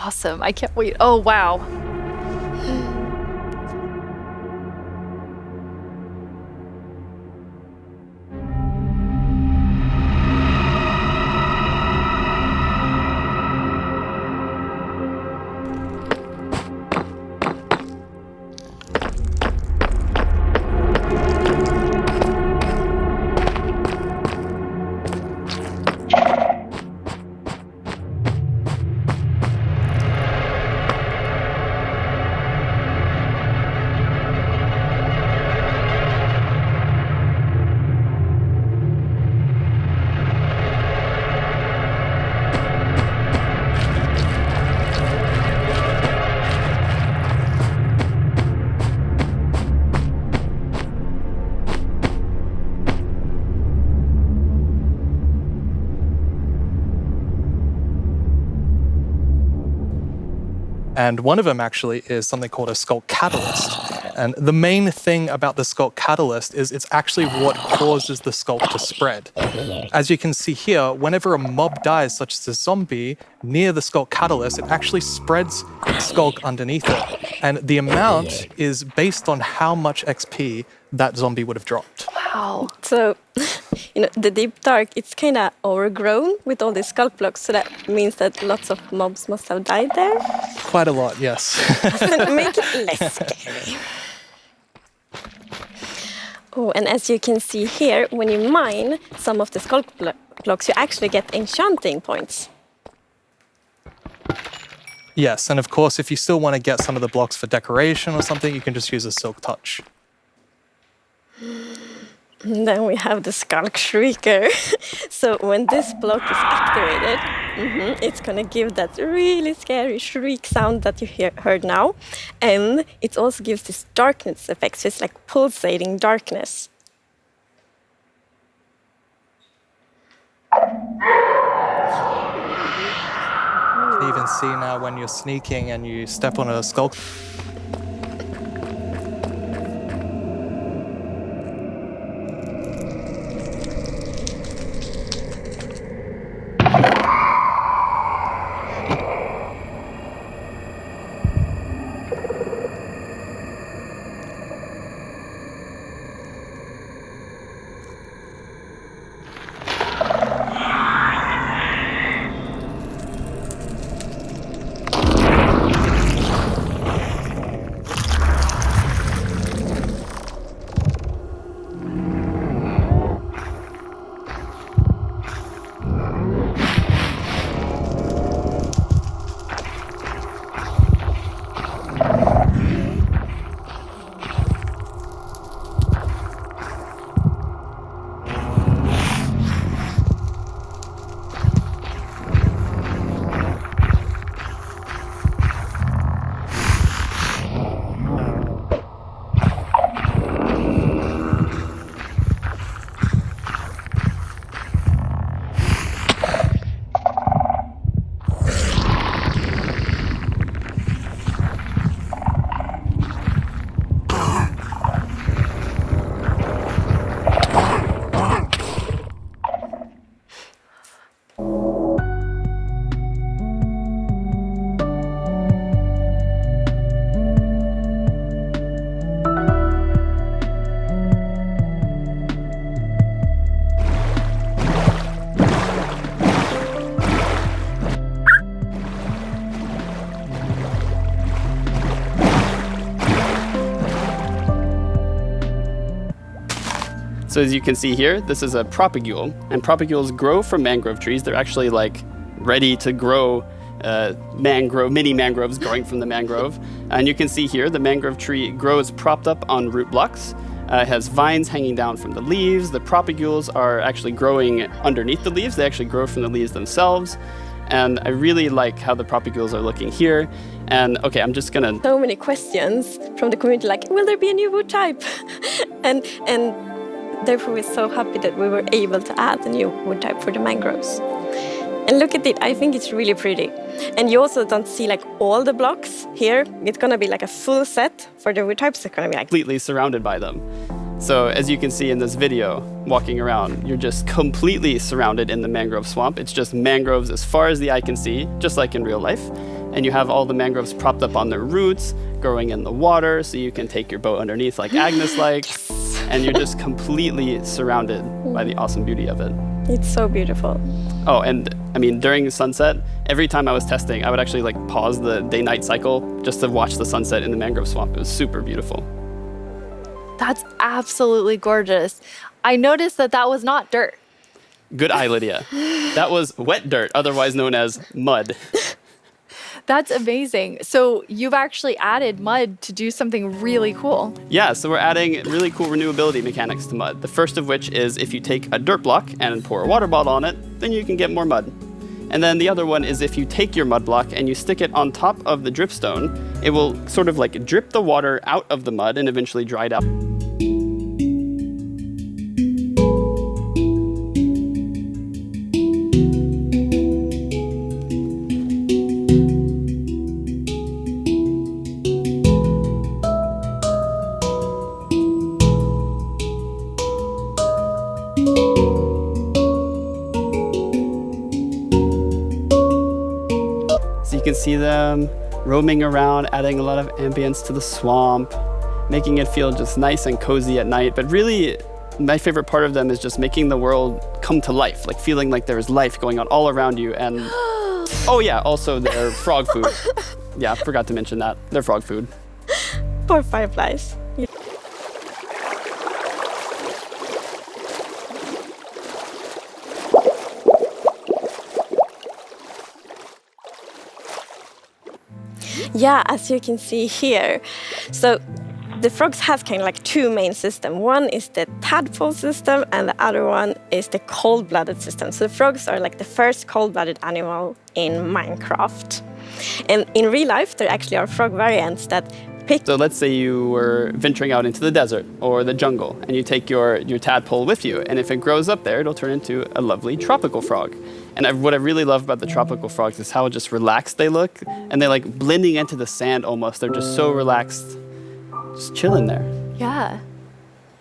awesome. I can't wait. Oh, wow. And one of them actually is something called a SCULK catalyst. And the main thing about the SCULK catalyst is it's actually what causes the SCULK to spread. As you can see here, whenever a mob dies, such as a zombie, near the SCULK catalyst, it actually spreads SCULK underneath it. And the amount is based on how much XP that zombie would have dropped. Wow. So, the deep dark, it's kind of overgrown with all these SCULK blocks, so that means that lots of mobs must have died there. Quite a lot, yes. Make it less scary. Oh, and as you can see here, when you mine some of the SCULK blocks, you actually get enchanting points. Yes, and of course, if you still want to get some of the blocks for decoration or something, you can just use a silk touch. And then we have the SCULK Shrieker. So when this block is activated, it's going to give that really scary shriek sound that you heard now. And it also gives this darkness effect, so it's like pulsating darkness. You can even see now when you're sneaking and you step on a SCULK. So as you can see here, this is a propagule, and propagules grow from mangrove trees. They're actually like ready to grow mini mangroves growing from the mangrove. And you can see here the mangrove tree grows propped up on root blocks. It has vines hanging down from the leaves. The propagules are actually growing underneath the leaves. They actually grow from the leaves themselves. And I really like how the propagules are looking here. And okay, I'm just gonna... So many questions from the community, like, will there be a new wood type? and therefore we're so happy that we were able to add a new wood type for the mangroves. And look at it, I think it's really pretty. And you also don't see like all the blocks here. It's gonna be like a full set for the wood types. It's gonna be like completely surrounded by them. So as you can see in this video, walking around, you're just completely surrounded in the mangrove swamp. It's just mangroves as far as the eye can see, just like in real life. and you have all the mangroves propped up on their roots, growing in the water, so you can take your boat underneath like Agnes likes, and you're just completely surrounded by the awesome beauty of it. It's so beautiful. Oh, and I mean, during sunset, every time I was testing, I would actually like pause the day-night cycle just to watch the sunset in the mangrove swamp. It was super beautiful. That's absolutely gorgeous. I noticed that that was not dirt. Good eye, Lydia. That was wet dirt, otherwise known as mud. That's amazing. So you've actually added mud to do something really cool. Yeah, so we're adding really cool renewability mechanics to mud. The first of which is if you take a dirt block and pour a water bottle on it, then you can get more mud. And then the other one is if you take your mud block and you stick it on top of the dripstone, it will sort of like drip the water out of the mud and eventually dry it out. So you can see them roaming around, adding a lot of ambience to the swamp, making it feel just nice and cozy at night. But really, my favorite part of them is just making the world come to life, like feeling like there is life going on all around you. And oh yeah, also their frog food. Yeah, forgot to mention that. Their frog food. Poor fireflies. Yeah, as you can see here. So the frogs have kind of like two main systems. One is the tadpole system and the other one is the cold-blooded system. So the frogs are like the first cold-blooded animal in Minecraft. And in real life, there actually are frog variants that pick... So let's say you were venturing out into the desert or the jungle and you take your tadpole with you, and if it grows up there, it'll turn into a lovely tropical frog. And what I really love about the tropical frogs is how just relaxed they look, and they're like blending into the sand almost. They're just so relaxed, just chilling there. Yeah.